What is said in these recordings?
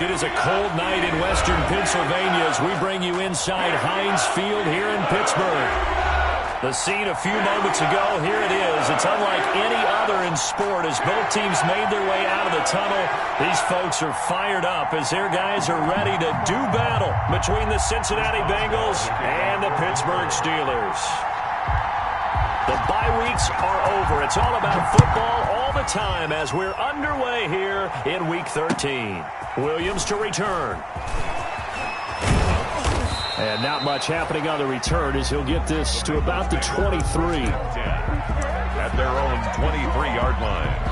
It is a cold night in western Pennsylvania as we bring you inside Heinz Field here in Pittsburgh. The scene a few moments ago, here it is. It's unlike any other in sport as both teams made their way out of the tunnel. These folks are fired up as their guys are ready to do battle between the Cincinnati Bengals and the Pittsburgh Steelers. The bye weeks are over. It's all about football all the time as we're underway here in Week 13. Williams to return. And not much happening on the return as he'll get this to about the 23. At their own 23-yard line.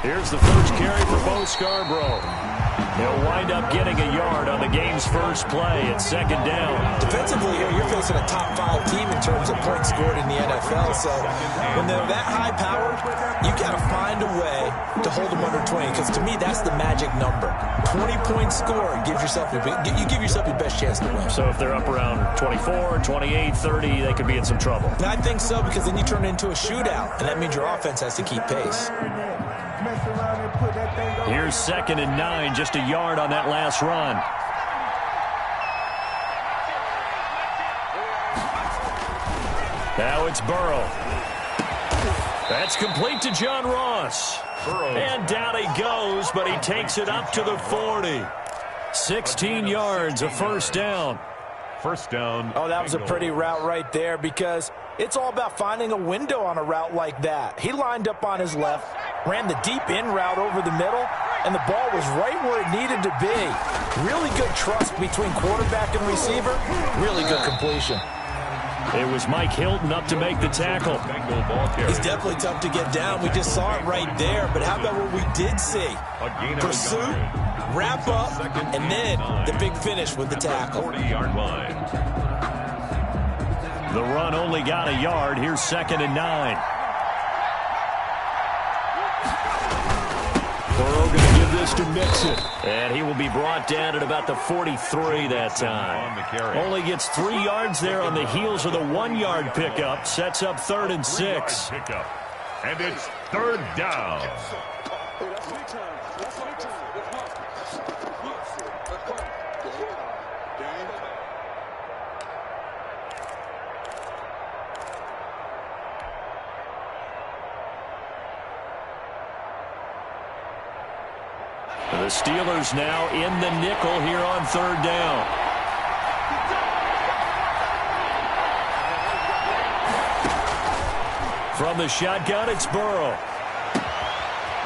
Here's the first carry for Bo Scarborough. He'll wind up getting a yard on the game's first play at second down. Defensively here, you're facing a top-5 team in terms of points scored in the NFL. So when they're that high-powered, you got to find a way to hold them under 20. Because to me, that's the magic number. 20 points scored gives yourself you give yourself your best chance to win. So if they're up around 24, 28, 30, they could be in some trouble. And I think so, because then you turn it into a shootout, and that means your offense has to keep pace. Here's 2nd and 9, just a yard on that last run. Now it's Burrow. That's complete to John Ross. And down he goes, but he takes it up to the 40. 16 yards, a first down. First down. Oh, that was a pretty route right there, because it's all about finding a window on a route like that. He lined up on his left, ran the deep in route over the middle, and the ball was right where it needed to be. Really good trust between quarterback and receiver. Really good completion. It was Mike Hilton up to make the tackle. He's definitely tough to get down. We just saw it right there. But how about what we did see? Pursuit, wrap up, and then the big finish with the tackle. 40-yard line. The run only got a yard. Here's 2nd and 9. Burrow going to give this to Mixon. And he will be brought down at about the 43 that time. Only gets 3 yards there on the heels of the 1-yard pickup. Sets up 3rd and 6. And it's 3rd down. The Steelers now in the nickel here on 3rd down. From the shotgun, it's Burrow.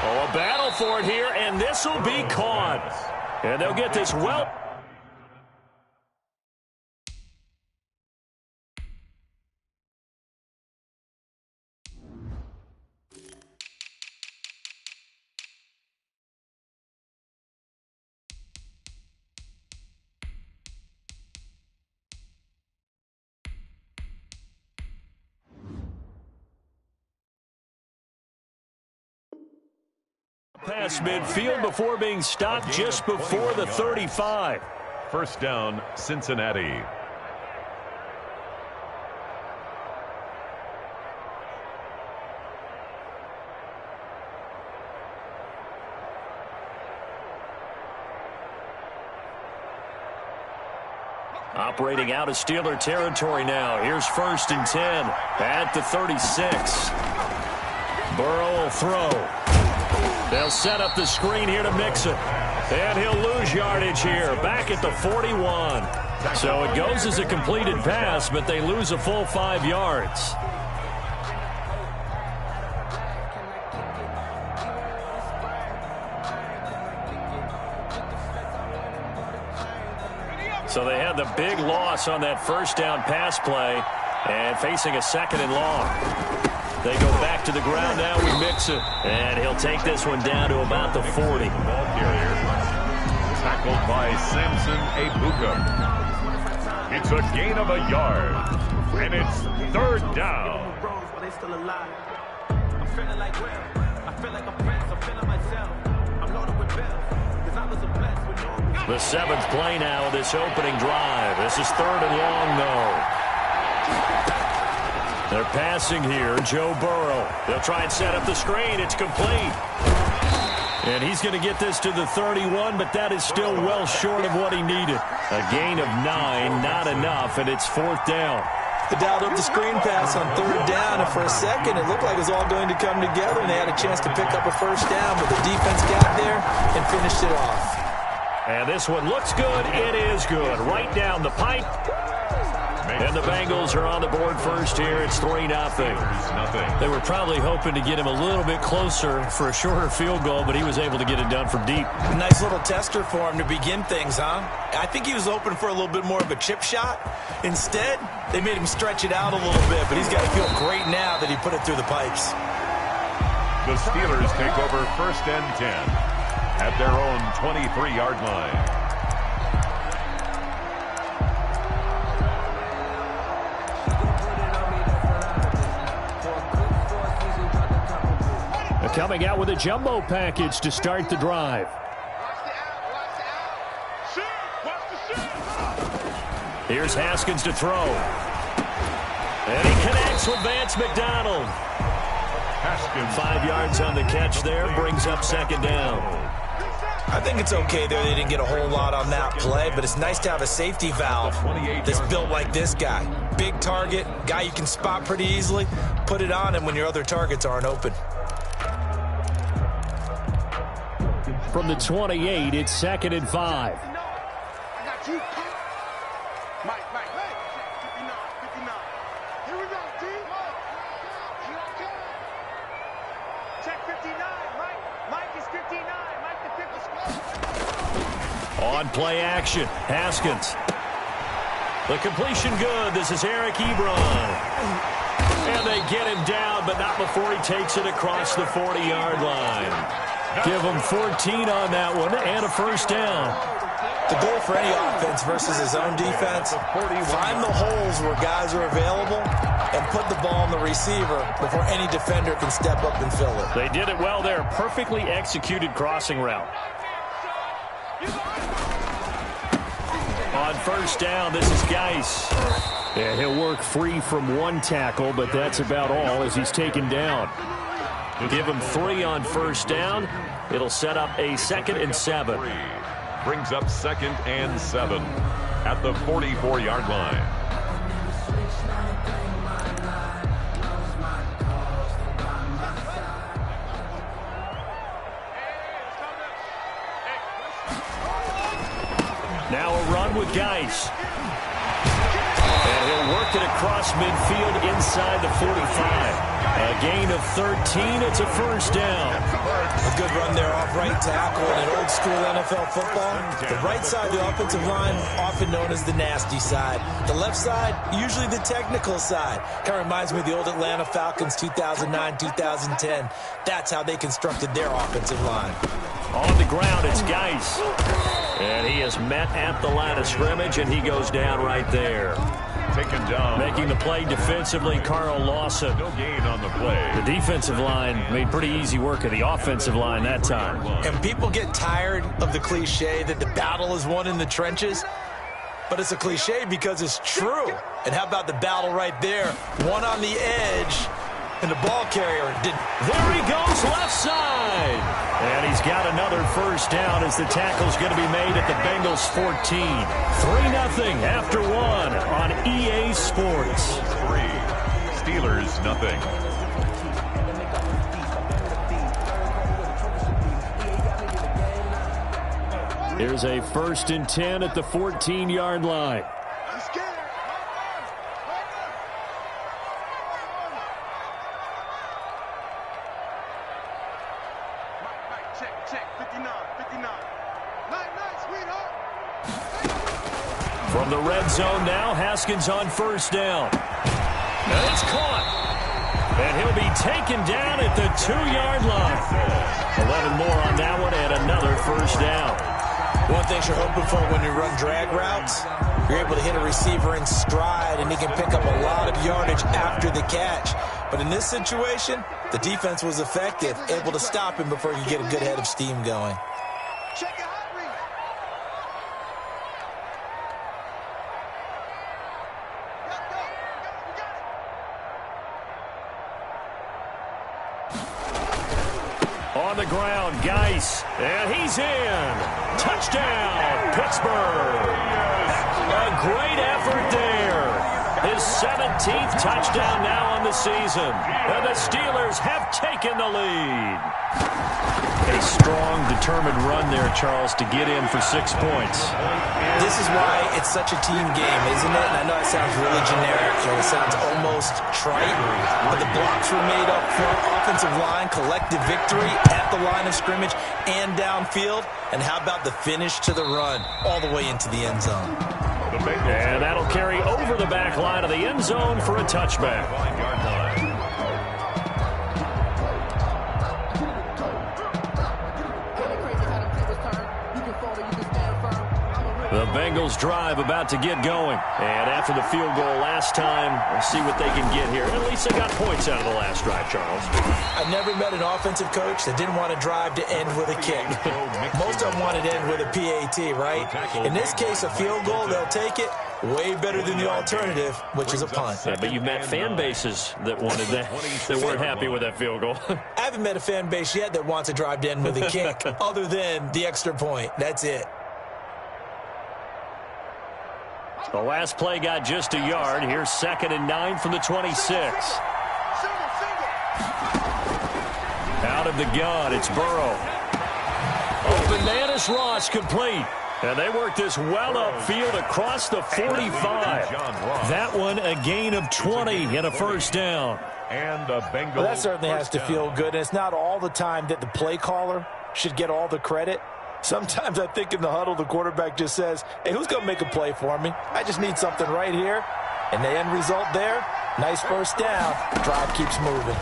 Oh, a battle for it here, and this will be caught. And they'll get this well. Past midfield before being stopped just before the 35. First down, Cincinnati. Operating out of Steeler territory now. Here's 1st and 10 at the 36. Burrow will throw. They'll set up the screen here to Mixon. And he'll lose yardage here, back at the 41. So it goes as a completed pass, but they lose a full 5 yards. So they had the big loss on that first down pass play and facing a 2nd and long. They go back to the ground now with Mixon. And he'll take this one down to about the 40. Ball carrier. Tackled by Samson Ebuka. It's a gain of a yard. And it's third down. The seventh play now of this opening drive. This is third and long, though. They're passing here. Joe Burrow. They'll try and set up the screen. It's complete. And he's going to get this to the 31, but that is still well short of what he needed. A gain of 9, not enough, and it's fourth down. They dialed up the screen pass on third down, and for a second it looked like it was all going to come together, and they had a chance to pick up a first down, but the defense got there and finished it off. And this one looks good. It is good. Right down the pipe. And the Bengals are on the board first here. It's 3-0. They were probably hoping to get him a little bit closer for a shorter field goal, but he was able to get it done from deep. Nice little tester for him to begin things, huh? I think he was hoping for a little bit more of a chip shot. Instead, they made him stretch it out a little bit, but he's got to feel great now that he put it through the pipes. The Steelers take over first and 10 at their own 23-yard line. Coming out with a jumbo package to start the drive. Here's Haskins to throw. And he connects with Vance McDonald. 5 yards on the catch there, brings up second down. I think it's okay there. They didn't get a whole lot on that play, but it's nice to have a safety valve that's built like this guy. Big target, guy you can spot pretty easily. Put it on him when your other targets aren't open. From the 28, it's 2nd and 5. I got you. Mike, hey, 59. Here we go, D. You okay? Check 59. Mike is 59. Mike the 50. On play action, Haskins. The completion good. This is Eric Ebron. And they get him down, but not before he takes it across the 40-yard line. Give him 14 on that one and a first down. The goal for any offense versus his own defense, find the holes where guys are available and put the ball on the receiver before any defender can step up and fill it. They did it well there. Perfectly executed crossing route. On first down, this is Geis. Yeah, he'll work free from one tackle, but that's about all as he's taken down. Give him 3 on first down. It'll set up a 2nd and 7. Brings up 2nd and 7 at the 44-yard line. Now a run with Geis. And he'll work it across midfield inside the 45. A gain of 13. It's a first down. A good run there off right tackle in an old-school NFL football. The right side of the offensive line, often known as the nasty side. The left side, usually the technical side. Kind of reminds me of the old Atlanta Falcons 2009, 2010. That's how they constructed their offensive line. On the ground, it's Geis. And he is met at the line of scrimmage, and he goes down right there. Taken down. Making the play defensively, Carl Lawson. No gain on the play. The defensive line made pretty easy work of the offensive line that time. And people get tired of the cliche that the battle is won in the trenches. But it's a cliche because it's true. And how about the battle right there? One on the edge. And the ball carrier didn't. There he goes, left side. And he's got another first down as the tackle's going to be made at the Bengals 14. 3-0 after 1 on EA Sports. 3. Steelers, nothing. Here's a 1st and 10 at the 14-yard line. From the red zone now, Haskins on first down. And it's caught. And he'll be taken down at the 2-yard line. 11 more on that one and another first down. One thing you're hoping for when you run drag routes, you're able to hit a receiver in stride, and he can pick up a lot of yardage after the catch. But in this situation, the defense was effective, able to stop him before he could get a good head of steam going. Check your hot read. On the ground, Geis, and he's in. Touchdown, Pittsburgh. A great effort there. His 17th touchdown now on the season. And the Steelers have taken the lead. A strong, determined run there, Charles, to get in for 6 points. This is why it's such a team game, isn't it? And I know it sounds really generic, and it sounds almost trite, but the blocks were made up front, offensive line, collective victory at the line of scrimmage and downfield. And how about the finish to the run all the way into the end zone? And that'll carry over the back line of the end zone for a touchback. The Bengals drive about to get going. And after the field goal last time, we'll see what they can get here. At least they got points out of the last drive, Charles. I've never met an offensive coach that didn't want to drive to end with a kick. Most of them wanted to end with a PAT, right? In this case, a field goal, they'll take it. Way better than the alternative, which is a punt. Yeah, but you've met fan bases that wanted that, that weren't happy with that field goal. I haven't met a fan base yet that wants to drive to end with a kick, other than the extra point. That's it. The last play got just a yard. Here's 2nd and 9 from the 26. Out of the gun, it's Burrow. Open man is Ross, complete. And they work this well upfield across the 45. That one a gain of 20 and a first down. And the Bengals. Well, that certainly has to feel good. And it's not all the time that the play caller should get all the credit. Sometimes I think in the huddle, the quarterback just says, hey, who's going to make a play for me? I just need something right here. And the end result there, nice first down. Drive keeps moving.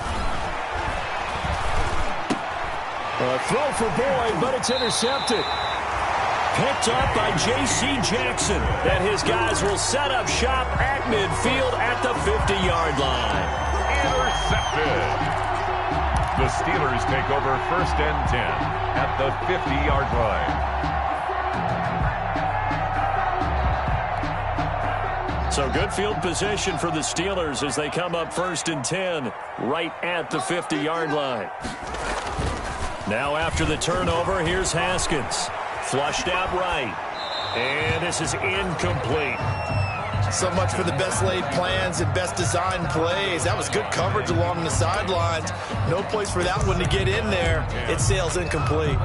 A throw for Boyd, but it's intercepted. Picked up by J.C. Jackson. And his guys will set up shop at midfield at the 50-yard line. Intercepted. The Steelers take over 1st and 10 at the 50-yard line. So good field position for the Steelers as they come up 1st and 10 right at the 50-yard line. Now after the turnover, here's Haskins. Flushed out right. And this is incomplete. So much for the best laid plans and best designed plays. That was good coverage along the sidelines. No place for that one to get in there. It sails incomplete.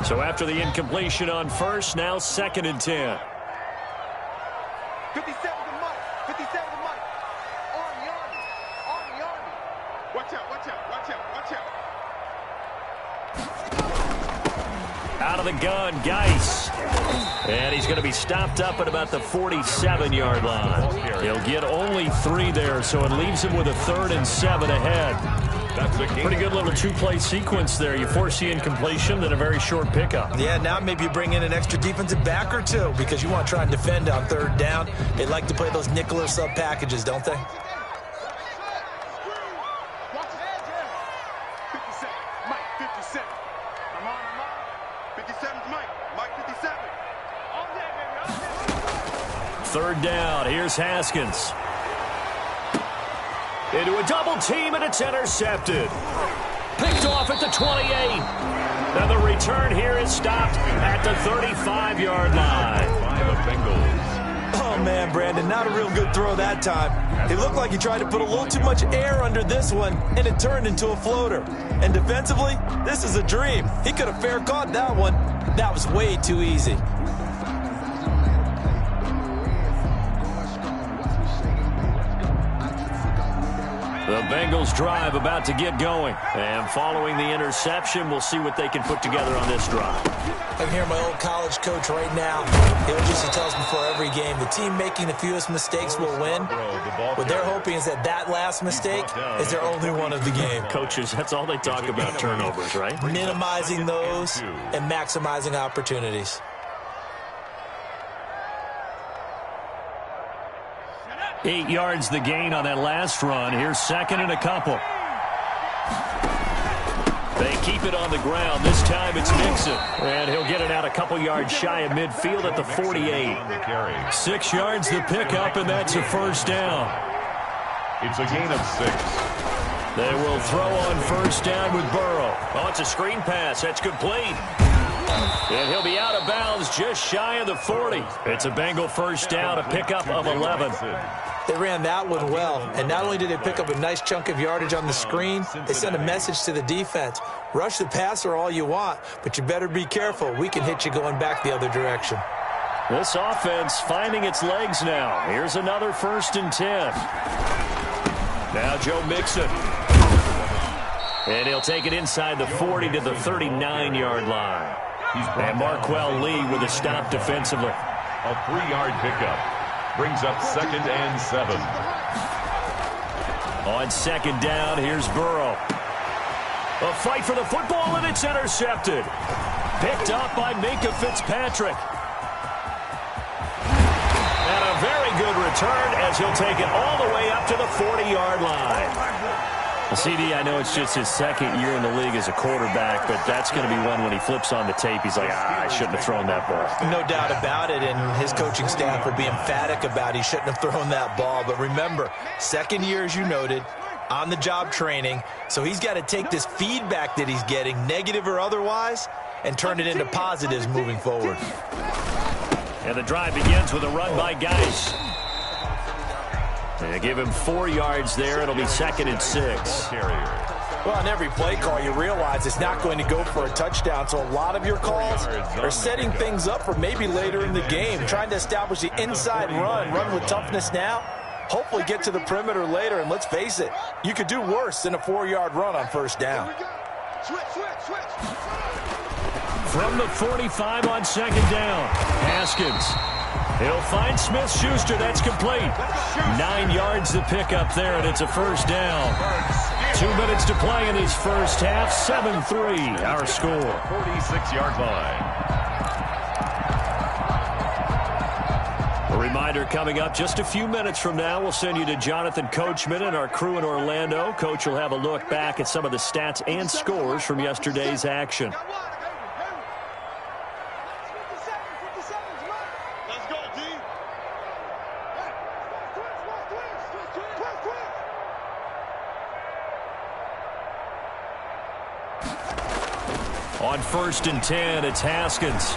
So after the incompletion on first, now 2nd and 10. 57 to Mike. 57 to Mike. Army. Watch out. Out of the gun, Geis. And he's going to be stopped up at about the 47-yard line. He'll get only 3 there, so it leaves him with a 3rd and 7 ahead. That's a Pretty good little 2-play sequence there. You force the incompletion, then a very short pickup. Yeah, now maybe you bring in an extra defensive back or two because you want to try and defend on 3rd down. They like to play those nickel or sub packages, don't they? 57. Mike, 57. I'm on. 57's Mike. Mike, 57. All day, baby. 3rd down. Here's Haskins. Into a double team, and it's intercepted. Picked off at the 28. And the return here is stopped at the 35-yard line. By the Bengals. Oh, man, Brandon, not a real good throw that time. It looked like he tried to put a little too much air under this one, and it turned into a floater. And defensively, this is a dream. He could have fair caught that one. That was way too easy. The Bengals drive about to get going. And following the interception, we'll see what they can put together on this drive. I can hear my old college coach right now. He used to tell us before every game, the team making the fewest mistakes will win. What they're hoping is that that last mistake is their only one of the game. Coaches, that's all they talk about, turnovers, right? Minimizing those and maximizing opportunities. 8 yards the gain on that last run. Here's second and a couple. They keep it on the ground. This time it's Mixon. And he'll get it out a couple yards shy of midfield at the 48. 6 yards the pickup, and that's a first down. It's a gain of 6. They will throw on first down with Burrow. Oh, it's a screen pass. That's complete. And he'll be out of bounds just shy of the 40. It's a Bengal first down, a pickup of 11. They ran that one well, and not only did they pick up a nice chunk of yardage on the screen, they sent a message to the defense. Rush the passer all you want, but you better be careful. We can hit you going back the other direction. This offense finding its legs now. Here's another 1st and 10. Now Joe Mixon. And he'll take it inside the 40 to the 39-yard line. And Marquell Lee with a stop defensively. A 3-yard pickup. Brings up 2nd and 7. On second down, here's Burrow. A fight for the football, and it's intercepted. Picked up by Minkah Fitzpatrick. And a very good return as he'll take it all the way up to the 40-yard line. CD, I know it's just his 2nd year in the league as a quarterback, but that's going to be one when he flips on the tape. He's like, I shouldn't have thrown that ball. No doubt about it, and his coaching staff will be emphatic about he shouldn't have thrown that ball. But remember, 2nd year, as you noted, on-the-job training, so he's got to take this feedback that he's getting, negative or otherwise, and turn it into positives moving forward. And the drive begins with a run by Geis. They give him 4 yards there. It'll be 2nd and 6. Well, on every play call, you realize it's not going to go for a touchdown, so a lot of your calls are setting things up for maybe later in the game, trying to establish the inside run with toughness now, hopefully get to the perimeter later, and let's face it, you could do worse than a 4-yard run on first down. From the 45 on second down, Haskins. He'll find Smith-Schuster. That's complete. 9 yards to pick up there, and it's a first down. 2 minutes to play in this first half. 7-3, our score. 46-yard line. A reminder coming up just a few minutes from now. We'll send you to Jonathan Coachman and our crew in Orlando. Coach will have a look back at some of the stats and scores from yesterday's action. On 1st and 10, it's Haskins.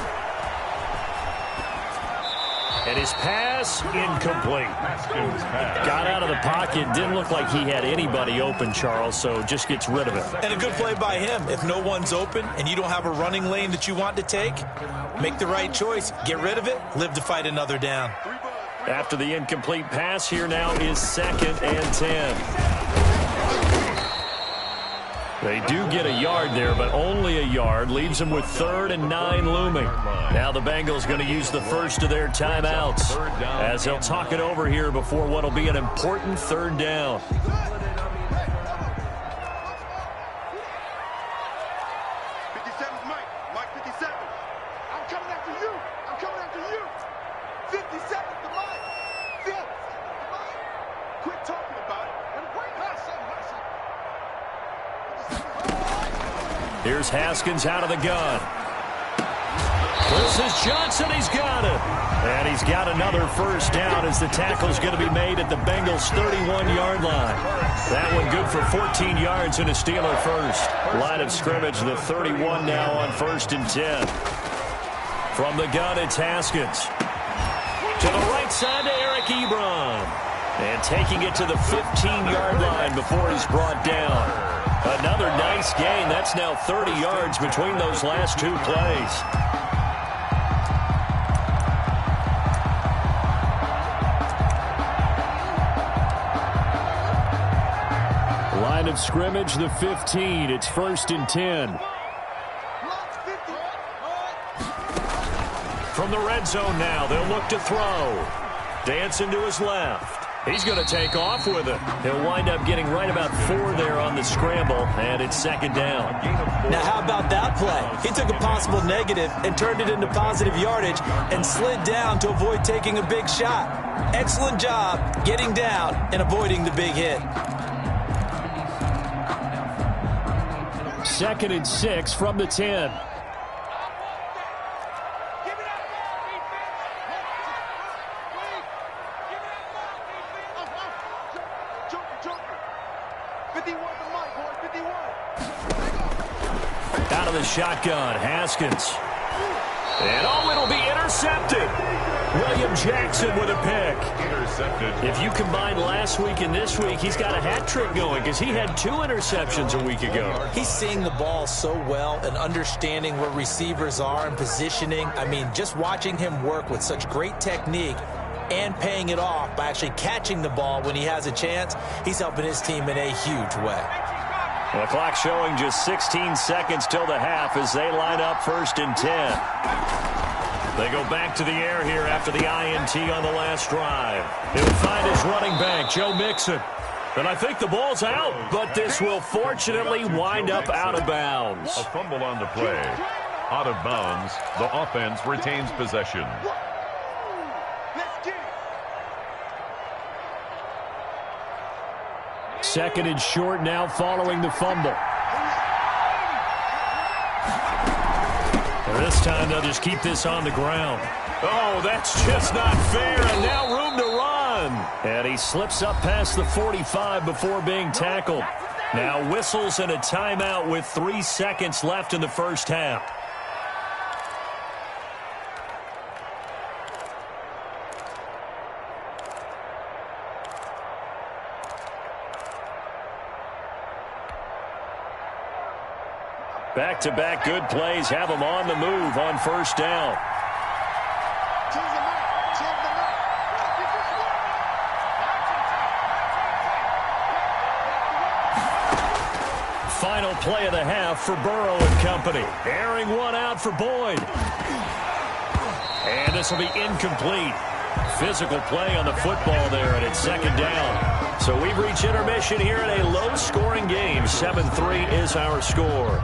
And his pass, incomplete. Got out of the pocket. Didn't look like he had anybody open, Charles, so just gets rid of it. And a good play by him. If no one's open and you don't have a running lane that you want to take, make the right choice. Get rid of it. Live to fight another down. After the incomplete pass, here now is 2nd and 10. They do get a yard there, but only a yard. Leaves them with 3rd and 9 looming. Now the Bengals going to use the first of their timeouts as they'll talk it over here before what will be an important 3rd down. 57's Mike. Mike 57. I'm coming after you. I'm coming after you. 57's the Mike. 50's the Mike. Quit talking about it. And wait, Here's Haskins out of the gun. This is Johnson. He's got it. And he's got another first down as the tackle's going to be made at the Bengals' 31-yard line. That one good for 14 yards and a Steeler first. Line of scrimmage, the 31 now on 1st and 10. From the gun, it's Haskins. To the right side to Eric Ebron. And taking it to the 15-yard line before he's brought down. Another nice gain. That's now 30 yards between those last 2 plays. Line of scrimmage, the 15. It's 1st and 10. From the red zone now, they'll look to throw. Dancing to his left. He's going to take off with it. He'll wind up getting right about 4 there on the scramble, and it's 2nd down. Now, how about that play? He took a possible negative and turned it into positive yardage and slid down to avoid taking a big shot. Excellent job getting down and avoiding the big hit. 2nd and 6 from the 10. Out of the shotgun, Haskins. And it'll be intercepted. William Jackson with a pick. Intercepted. If you combine last week and this week, he's got a hat trick going because he had 2 interceptions a week ago. He's seeing the ball so well and understanding where receivers are and positioning. I mean, just watching him work with such great technique and paying it off by actually catching the ball when he has a chance, he's helping his team in a huge way. The clock showing just 16 seconds till the half as they line up 1st and 10. They go back to the air here after the INT on the last drive. He'll find his running back, Joe Mixon. And I think the ball's out, but this will fortunately wind up out of bounds. A fumble on the play. Out of bounds. The offense retains possession. 2nd and short now following the fumble. And this time they'll just keep this on the ground. Oh, that's just not fair, and now room to run. And he slips up past the 45 before being tackled. Now whistles and a timeout with 3 seconds left in the first half. Back-to-back good plays have them on the move on 1st down. Final play of the half for Burrow and company. Airing one out for Boyd. And this will be incomplete. Physical play on the football there, and it's 2nd down. So we've reached intermission here in a low-scoring game. 7-3 is our score.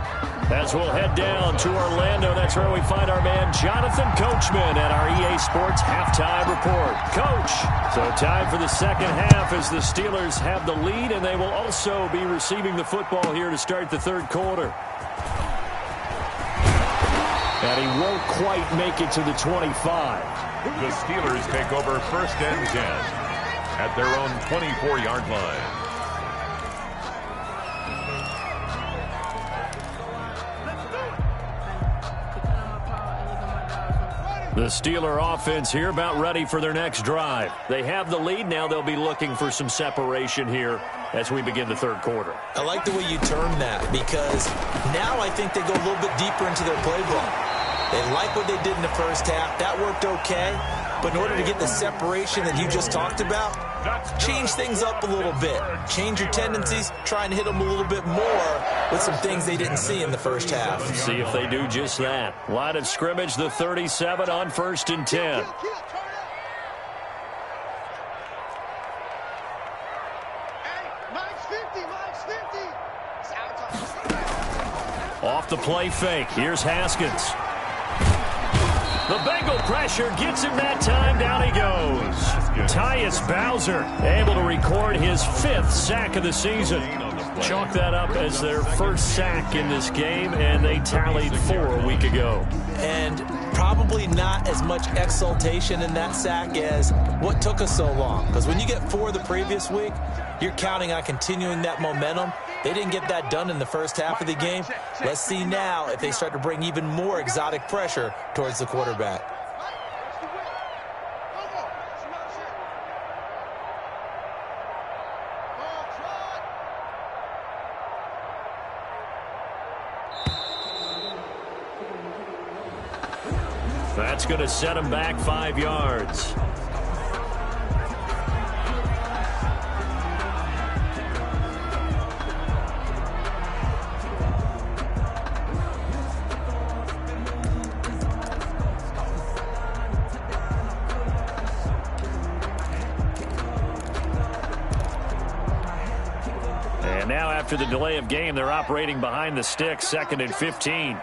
As we'll head down to Orlando, that's where we find our man Jonathan Coachman at our EA Sports Halftime Report. Coach, so time for the second half as the Steelers have the lead, and they will also be receiving the football here to start the 3rd quarter. And he won't quite make it to the 25. The Steelers take over 1st and 10 at their own 24-yard line. The Steeler offense here about ready for their next drive. They have the lead. Now they'll be looking for some separation here as we begin the 3rd quarter. I like the way you term that because now I think they go a little bit deeper into their playbook. They like what they did in the first half. That worked okay. But in order to get the separation that you just talked about, change things up a little bit. Change your tendencies, try and hit them a little bit more with some things they didn't see in the first half. See if they do just that. Line of scrimmage, the 37 on 1st and 10. Off the play fake. Here's Haskins. The Bengal pressure gets him that time. Down he goes. Tyus Bowser able to record his 5th sack of the season. Chalk that up as their 1st sack in this game, and they tallied 4 a week ago. And probably not as much exultation in that sack as what took us so long. Because when you get 4 the previous week, you're counting on continuing that momentum. They didn't get that done in the first half of the game. Let's see now if they start to bring even more exotic pressure towards the quarterback. That's going to set him back 5 yards. And now after the delay of game, they're operating behind the sticks, 2nd and 15.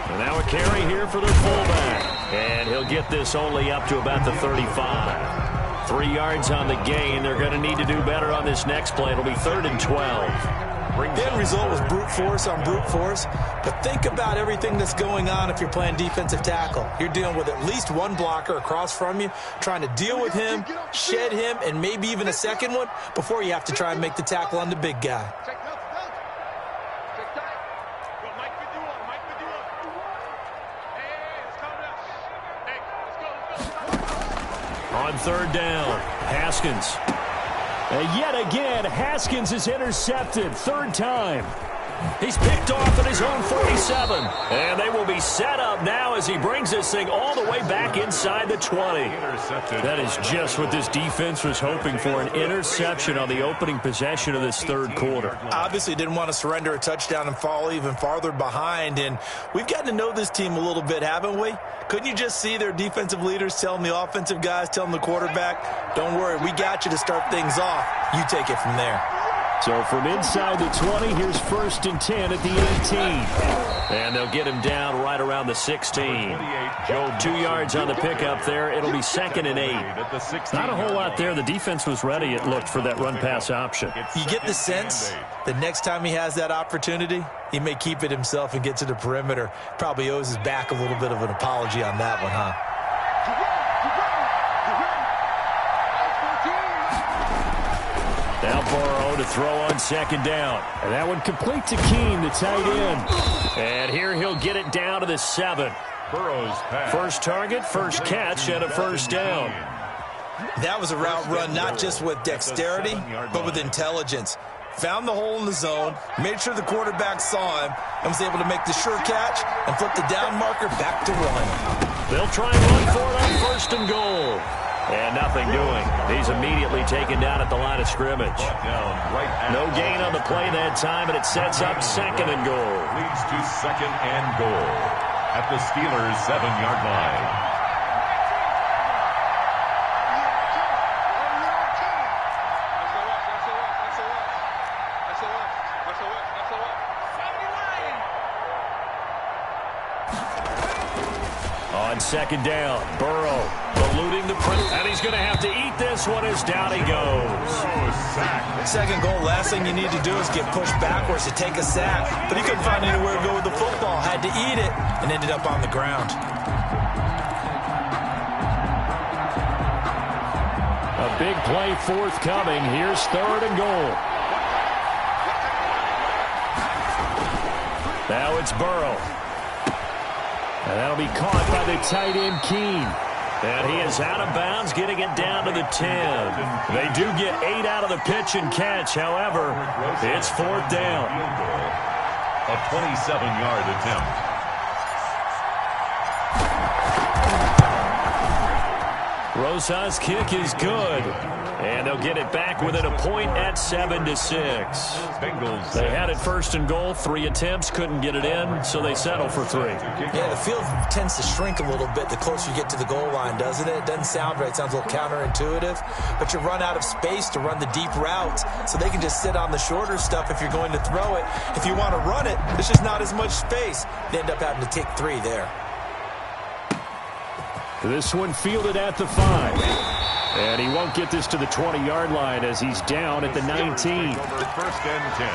And now a carry here for their fullback. And he'll get this only up to about the 35. 3 yards on the gain. They're going to need to do better on this next play. It'll be 3rd and 12. The end result was brute force on brute force. But think about everything that's going on if you're playing defensive tackle. You're dealing with at least one blocker across from you, trying to deal with him, shed him, and maybe even a second one before you have to try and make the tackle on the big guy. On 3rd down, Haskins. And yet again, Haskins is intercepted. 3rd time. He's picked off at his own 47. And they will be set up now as he brings this thing all the way back inside the 20. That is just what this defense was hoping for, an interception on the opening possession of this 3rd quarter. Obviously didn't want to surrender a touchdown and fall even farther behind. And we've gotten to know this team a little bit, haven't we? Couldn't you just see their defensive leaders telling the offensive guys, telling the quarterback, don't worry, we got you to start things off. You take it from there. So from inside the 20, here's 1st and 10 at the 18. And they'll get him down right around the 16. 2 yards on the pickup there. It'll be 2nd and 8. Not a whole lot there. The defense was ready, it looked, for that run-pass option. You get the sense the next time he has that opportunity, he may keep it himself and get to the perimeter. Probably owes his back a little bit of an apology on that one, huh? Now Burrow to throw on 2nd down. And that one complete to Keene, the tight end. And here he'll get it down to the 7. Burrow's pass. First target, first catch, and a 1st down. That was a route run not just with dexterity, but with intelligence. Found the hole in the zone, made sure the quarterback saw him, and was able to make the sure catch and flip the down marker back to 1. They'll try and run for it on 1st and goal. And nothing doing. He's immediately taken down at the line of scrimmage. No gain on the play that time, and it sets up 2nd and goal. Leads to 2nd and goal at the Steelers' 7-yard line. On 2nd down, Burrow eluding the press, and he's going to have to eat this one as down he goes. Second goal, last thing you need to do is get pushed backwards to take a sack, but he couldn't find anywhere to go with the football, had to eat it, and ended up on the ground. A big play forthcoming. Here's 3rd and goal. Now it's Burrow. And that'll be caught by the tight end, Keene. And he is out of bounds, getting it down to the 10. They do get 8 out of the pitch and catch. However, it's 4th down. A 27-yard attempt. Rosa's kick is good. And they'll get it back within a point at 7-6. They had it 1st and goal, 3 attempts, couldn't get it in, so they settle for 3. Yeah, the field tends to shrink a little bit the closer you get to the goal line, doesn't it? It doesn't sound right. It sounds a little counterintuitive. But you run out of space to run the deep routes, so they can just sit on the shorter stuff if you're going to throw it. If you want to run it, there's just not as much space. They end up having to take 3 there. This one fielded at the 5. And he won't get this to the 20-yard line as he's down at the 19. Over 1st and 10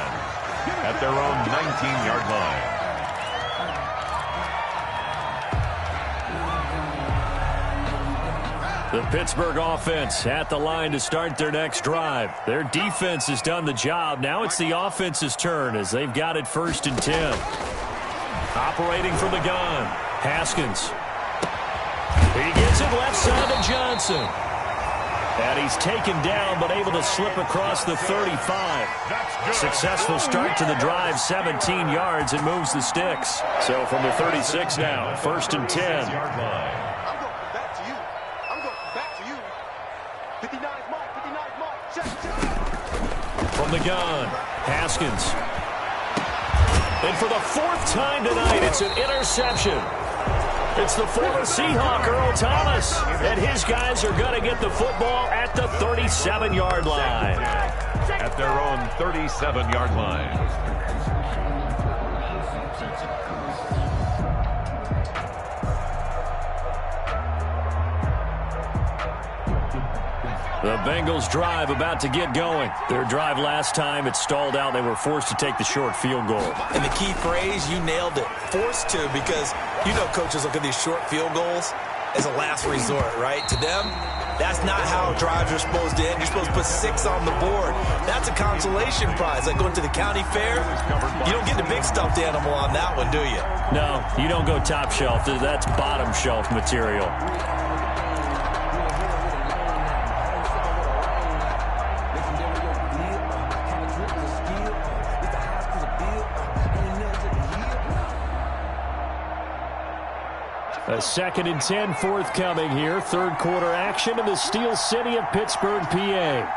at their own 19-yard line. The Pittsburgh offense at the line to start their next drive. Their defense has done the job. Now it's the offense's turn as they've got it 1st and 10. Operating from the gun, Haskins. He gets it left side to Johnson. And he's taken down, but able to slip across the 35. Successful start to the drive, 17 yards, and moves the sticks. So from the 36 now, 1st and 10. I'm going back to you. I'm going back to you. 59's Mike. 59's Mike. Check. From the gun, Haskins. And for the 4th time tonight, it's an interception. It's the former Seahawk, Earl Thomas, and his guys are going to get the football at the 37-yard line. At their 37-yard line. The Bengals drive about to get going. Their drive last time, it stalled out. They were forced to take the short field goal. And the key phrase, you nailed it. Forced to, because you know coaches look at these short field goals as a last resort, right? To them, that's not how drives are supposed to end. You're supposed to put 6 on the board. That's a consolation prize. Like going to the county fair, you don't get the big stuffed animal on that one, do you? No, you don't go top shelf. That's bottom shelf material. A 2nd and 10 forthcoming here. Third quarter action in the Steel City of Pittsburgh, PA.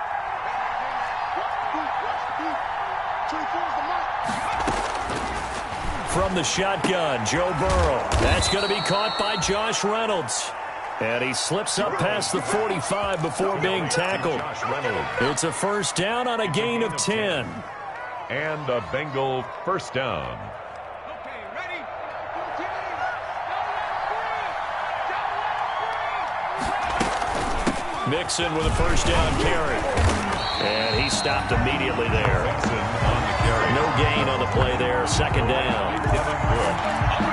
From the shotgun, Joe Burrow. That's going to be caught by Josh Reynolds. And he slips up past the 45 before being tackled. It's a first down on a gain of 10. And a Bengal first down. Mixon with a first down carry. And he stopped immediately there. No gain on the play there. Second down.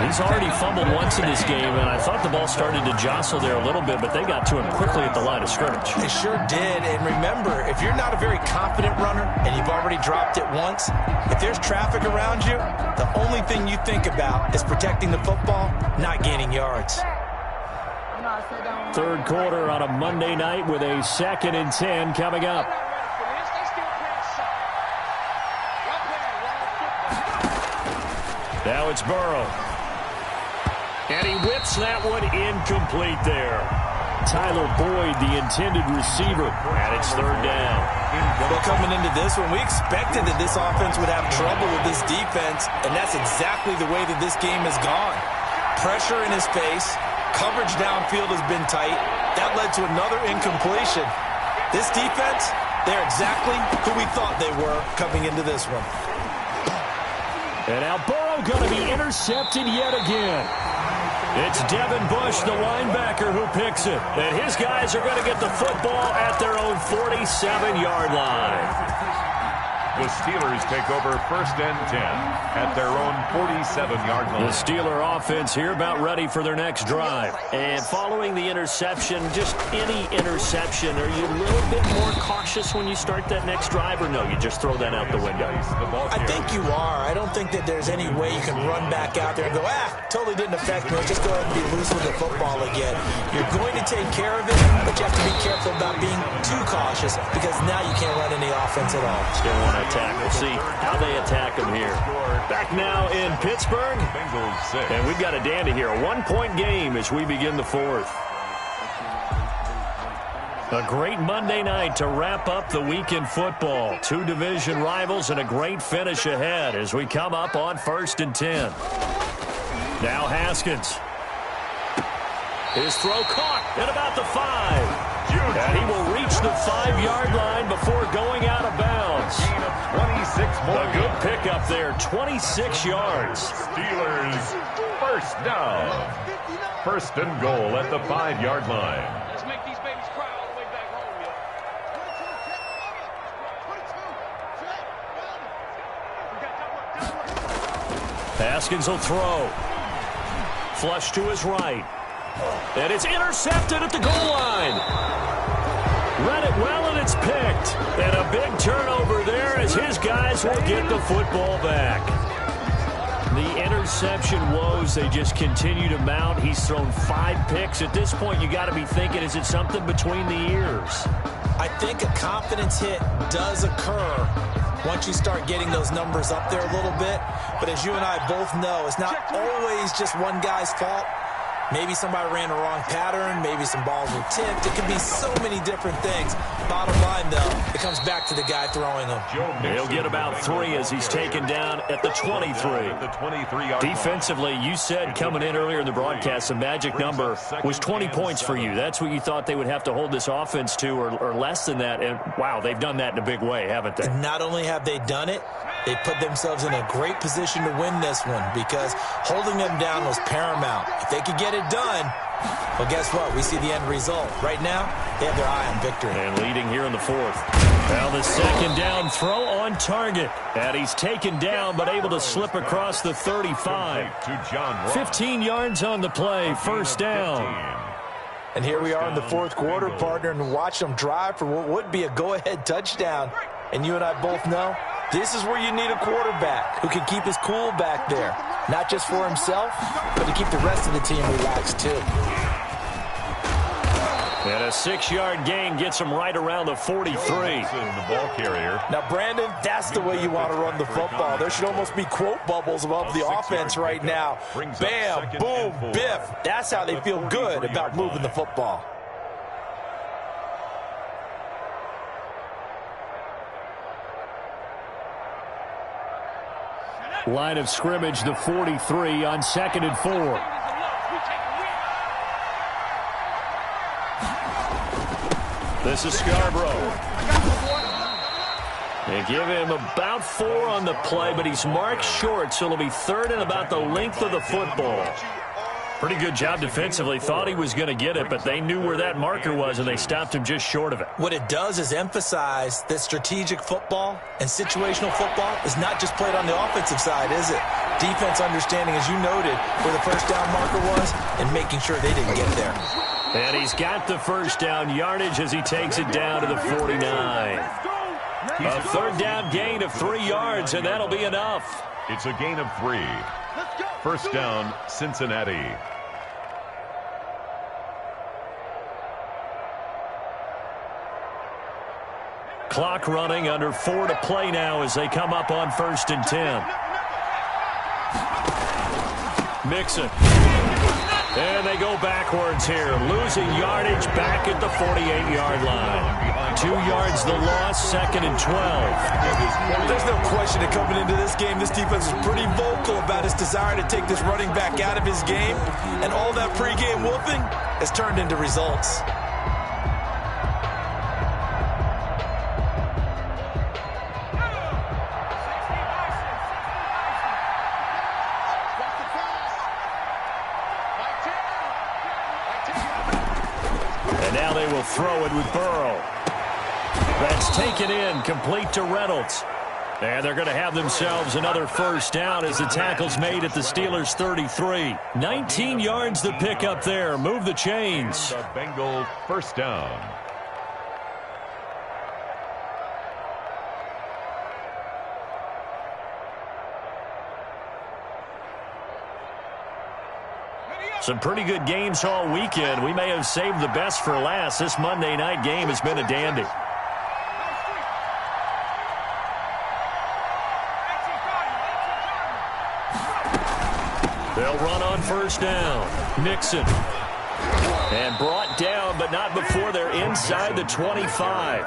He's already fumbled once in this game, and I thought the ball started to jostle there a little bit, but they got to him quickly at the line of scrimmage. They sure did. And remember, if you're not a very confident runner and you've already dropped it once, if there's traffic around you, the only thing you think about is protecting the football, not gaining yards. Third quarter on a Monday night with a 2nd and 10 coming up. Now it's Burrow. And he whips that one incomplete there. Tyler Boyd, the intended receiver, and it's third down. Well, coming into this one, we expected that this offense would have trouble with this defense, and that's exactly the way that this game has gone. Pressure in his face. Coverage downfield has been tight. That led to another incompletion. This defense, they're exactly who we thought they were coming into this one. And now Burrow going to be intercepted yet again. It's Devin Bush, the linebacker, who picks it. And his guys are going to get the football at their own 47-yard line. The Steelers take over first and 10 at their own 47-yard line. The Steeler offense here about ready for their next drive. And following the interception, just any interception, are you a little bit more cautious when you start that next drive, or no, you just throw that out the window? I think you are. I don't think that there's any way you can run back out there and go, totally didn't affect me. Let's just go ahead and be loose with the football again. You're going to take care of it, but you have to be careful about being too cautious because now you can't run any offense at all. Still want to attack. We'll see how they attack them here. Back now in Pittsburgh, and we've got a dandy here. A one-point game as we begin the fourth. A great Monday night to wrap up the week in football. Two division rivals and a great finish ahead as we come up on 1st and 10. Now Haskins. His throw caught at about the 5. And he will reach the 5-yard line before going out of bounds. 26 more. A good pickup there, 26 yards. Steelers first down. 1st and goal at the 5-yard line. Let's make these babies cry all the way back home, yo. Haskins will throw. Flush to his right. And it's intercepted at the goal line. Read it well, and it's picked. And a big turnover there as his guys will get the football back. The interception woes, they just continue to mount. He's thrown 5 picks. At this point, you got to be thinking, is it something between the ears? I think a confidence hit does occur once you start getting those numbers up there a little bit. But as you and I both know, it's not always just one guy's fault. Maybe somebody ran the wrong pattern. Maybe some balls were tipped. It could be so many different things. Bottom line, though, it comes back to the guy throwing them. He'll get about 3 as he's taken down at the 23. Defensively, you said coming in earlier in the broadcast, the magic number was 20 points for you. That's what you thought they would have to hold this offense to, or less than that. And, wow, they've done that in a big way, haven't they? And not only have they done it, they put themselves in a great position to win this one because holding them down was paramount. If they could get it done, well, guess what? We see the end result. Right now, they have their eye on victory. And leading here in the 4th. Now the second down throw on target. And he's taken down but able to slip across the 35. 15 yards on the play, first down. And here we are in the 4th quarter, partner, and watch them drive for what would be a go-ahead touchdown. And you and I both know this is where you need a quarterback who can keep his cool back there. Not just for himself, but to keep the rest of the team relaxed, too. And a 6-yard gain gets him right around the 43. The ball carrier. Now, Brandon, that's the way you want to run the football. There should almost be quote bubbles above the offense right now. Bam, boom, biff. That's how they feel good about moving the football. Line of scrimmage, the 43 on 2nd and 4. This is Scarborough. They give him about 4 on the play, but he's marked short, so it'll be 3rd and about the length of the football. Pretty good job defensively. Thought he was going to get it, but they knew where that marker was, and they stopped him just short of it. What it does is emphasize that strategic football and situational football is not just played on the offensive side, is it? Defense understanding, as you noted, where the first down marker was and making sure they didn't get there. And he's got the first down yardage as he takes it down to the 49. A 3rd down gain of 3 yards, and that'll be enough. It's a gain of 3. First down, Cincinnati. Clock running, under 4 to play now as they come up on 1st and 10. Mixon. And they go backwards here, losing yardage back at the 48-yard line. 2 yards the loss, 2nd and 12. There's no question that coming into this game, this defense is pretty vocal about its desire to take this running back out of his game. And all that pregame wolfing has turned into results. And now they will throw it with Burrow. That's taken in, complete to Reynolds. And they're going to have themselves another first down as the tackle's made at the Steelers' 33. 19 yards the pick up there. Move the chains. The Bengal first down. Some pretty good games all weekend. We may have saved the best for last. This Monday night game has been a dandy. They'll run on first down. Mixon. And brought down, but not before they're inside the 25.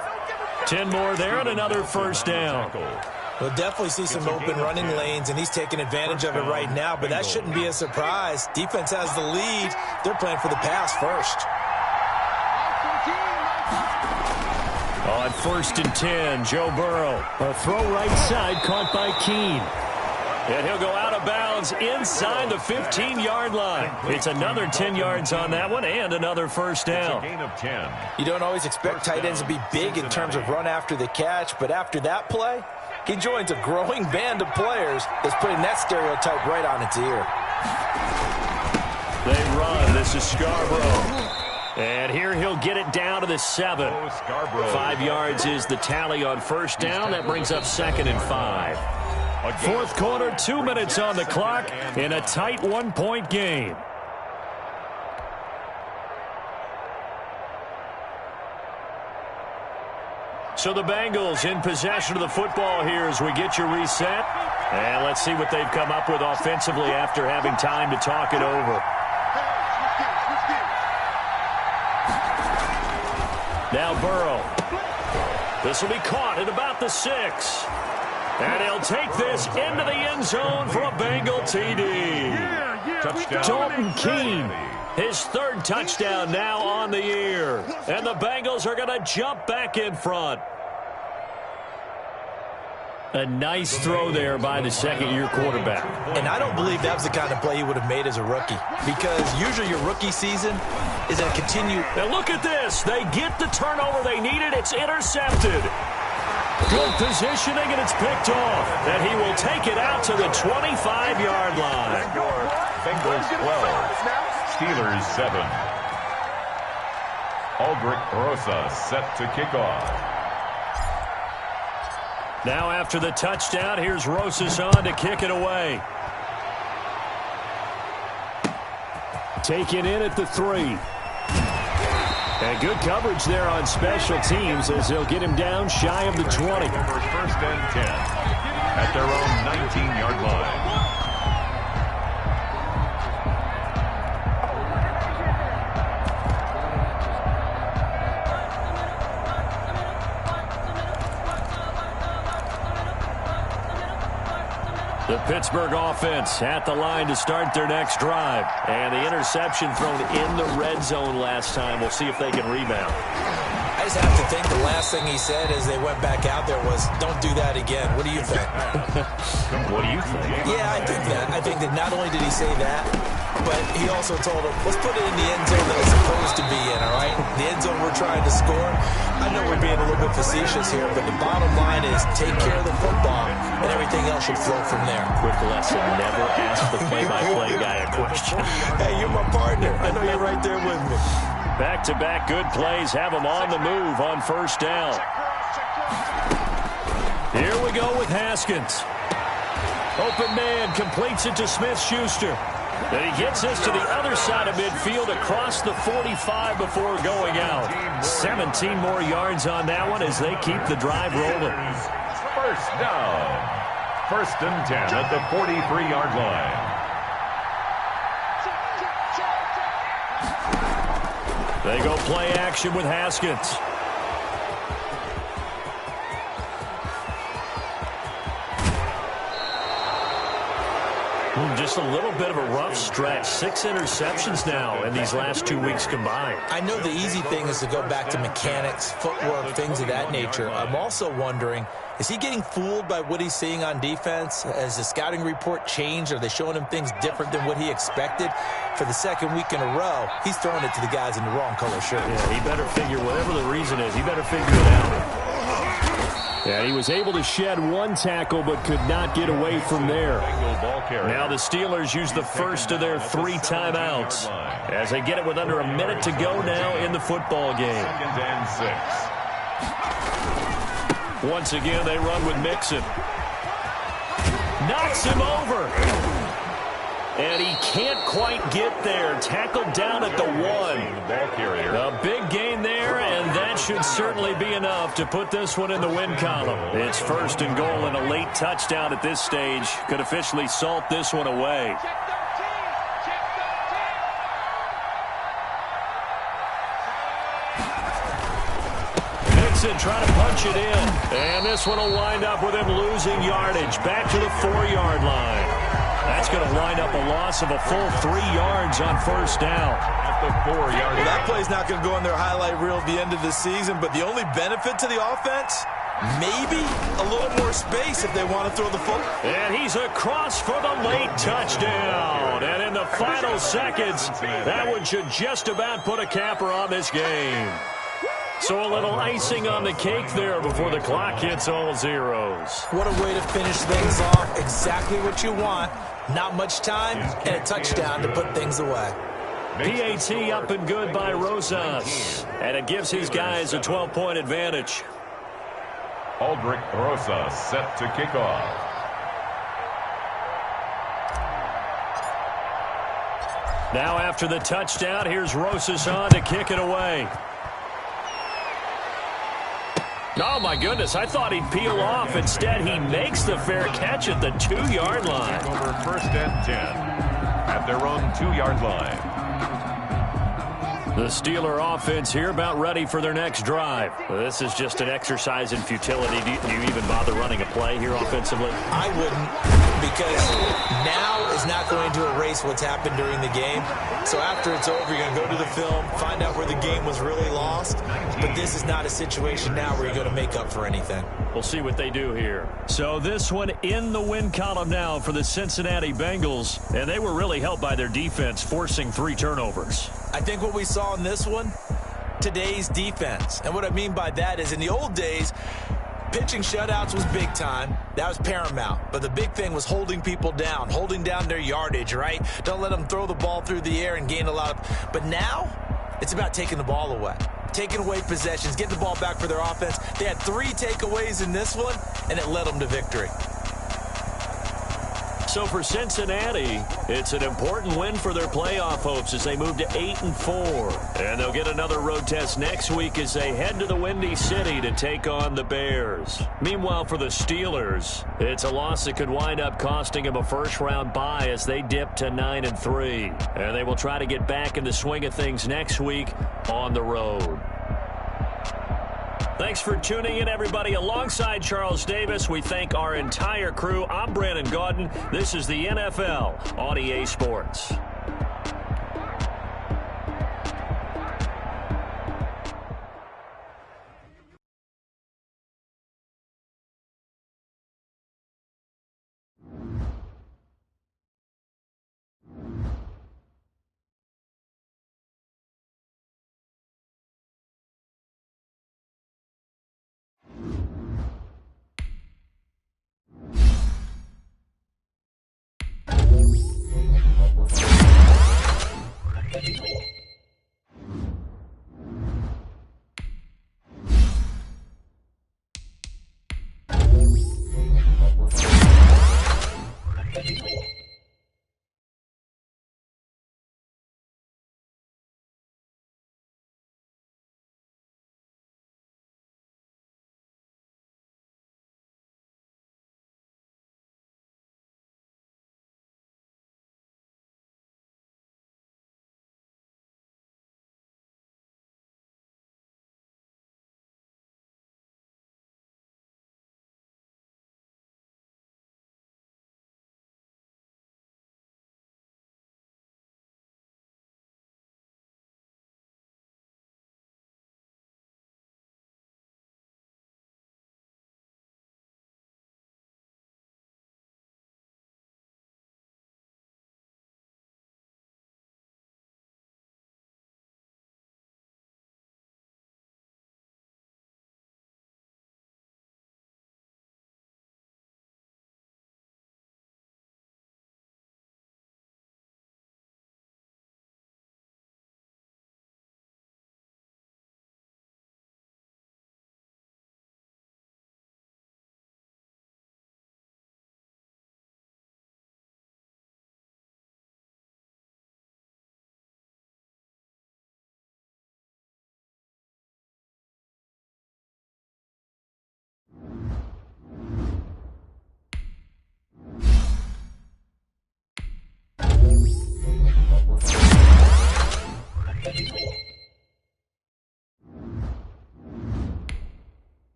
10 more there and another first down. We'll definitely see some open running lanes, and he's taking advantage of it right now, but that shouldn't be a surprise. Defense has the lead. They're playing for the pass first. On 1st and 10, Joe Burrow. A throw right side caught by Keene. And he'll go out of bounds inside the 15-yard line. It's another 10 yards on that one and another first down. It's a gain of 10. You don't always expect tight ends to be big in terms of run after the catch, but after that play, he joins a growing band of players that's putting that stereotype right on its ear. They run. This is Scarborough. And here he'll get it down to the 7. 5 yards is the tally on first down. That brings up 2nd and 5. 4th quarter, 2 minutes on the clock in a tight 1-point game. So the Bengals in possession of the football here as we get you reset. And let's see what they've come up with offensively after having time to talk it over. Now Burrow. This will be caught at about the 6. And he'll take this into the end zone for a Bengal TD. Touchdown. Dalton Keene, his 3rd touchdown now on the year. And the Bengals are going to jump back in front. A nice throw there by the second-year quarterback. And I don't believe that was the kind of play he would have made as a rookie, because usually your rookie season is going to continue. Now look at this. They get the turnover they needed. It's intercepted. Good positioning, and it's picked off. And he will take it out to the 25-yard line. Bengals 12, Steelers 7. Aldrich Rosa set to kick off. Now after the touchdown, here's Rosas on to kick it away. Taken in at the 3. And good coverage there on special teams as they'll get him down shy of the 20. Over 1st and 10 at their own 19-yard line. The Pittsburgh offense at the line to start their next drive. And the interception thrown in the red zone last time. We'll see if they can rebound. I just have to think the last thing he said as they went back out there was, don't do that again. What do you think? What do you think? Yeah, I think that. I think that not only did he say that, but he also told him, let's put it in the end zone that it's supposed to be in, all right? The end zone we're trying to score. I know we're being a little bit facetious here, but the bottom line is take care of the football, and everything else should flow from there. Quick lesson, never ask the play-by-play guy a question. Hey, you're my partner. I know you're right there with me. Back-to-back good plays have him on the move on 1st down. Here we go with Haskins. Open man completes it to Smith-Schuster. Then he gets this to the other side of midfield across the 45 before going out. 17 more yards on that one as they keep the drive rolling. 1st down. 1st and 10 at the 43-yard line. They go play action with Haskins. Just a little bit of a rough stretch. 6 interceptions now in these last 2 weeks combined. I know the easy thing is to go back to mechanics, footwork, things of that nature. I'm also wondering, is he getting fooled by what he's seeing on defense? Has the scouting report changed? Are they showing him things different than what he expected? For the 2nd week in a row, he's throwing it to the guys in the wrong color shirt. Yeah, he better figure, whatever the reason is, he better figure it out. Yeah, he was able to shed 1 tackle but could not get away from there. Now the Steelers use the first of their 3 timeouts as they get it with under a minute to go now in the football game. 2nd and 6. Once again, they run with Mixon. Knocks him over. And he can't quite get there. Tackled down at the 1. A big gain there, and that should certainly be enough to put this one in the win column. It's 1st and goal, and a late touchdown at this stage could officially salt this one away. Mixon trying to punch it in. And this one will wind up with him losing yardage. Back to the 4-yard line. That's going to wind up a loss of a full 3 yards on 1st down. At the 4-yard line. That play's not going to go in their highlight reel at the end of the season, but the only benefit to the offense, maybe a little more space if they want to throw the football. And he's across for the late touchdown. And in the final seconds, that one should just about put a capper on this game. So a little icing on the cake there before the clock hits all zeros. What a way to finish things off. Exactly what you want. Not much time and a touchdown to put things away. PAT up and good by Rosas. And it gives his guys a 12-point advantage. Aldrich Rosa set to kick off. Now after the touchdown, here's Rosas on to kick it away. Oh, my goodness, I thought he'd peel off. Instead, he makes the fair catch at the 2-yard line. Over 1st and 10 at their own 2-yard line. The Steeler offense here about ready for their next drive. This is just an exercise in futility. Do you even bother running a play here offensively? I wouldn't, because now is not going to erase what's happened during the game. So after it's over, you're going to go to the film, find out where the game was really lost. But this is not a situation now where you're going to make up for anything. We'll see what they do here. So this one in the win column now for the Cincinnati Bengals. And they were really helped by their defense, forcing 3 turnovers. I think what we saw in this one, today's defense. And what I mean by that is in the old days, pitching shutouts was big time. That was paramount. But the big thing was holding people down, holding down their yardage, right? Don't let them throw the ball through the air and gain a lot of... But now, it's about taking the ball away. Taking away possessions, getting the ball back for their offense. They had 3 takeaways in this one, and it led them to victory. So for Cincinnati, it's an important win for their playoff hopes as they move to 8-4. And they'll get another road test next week as they head to the Windy City to take on the Bears. Meanwhile, for the Steelers, it's a loss that could wind up costing them a first-round bye as they dip to 9-3. And they will try to get back in the swing of things next week on the road. Thanks for tuning in, everybody. Alongside Charles Davis, we thank our entire crew. I'm Brandon Gaudin. This is the NFL on EA Sports.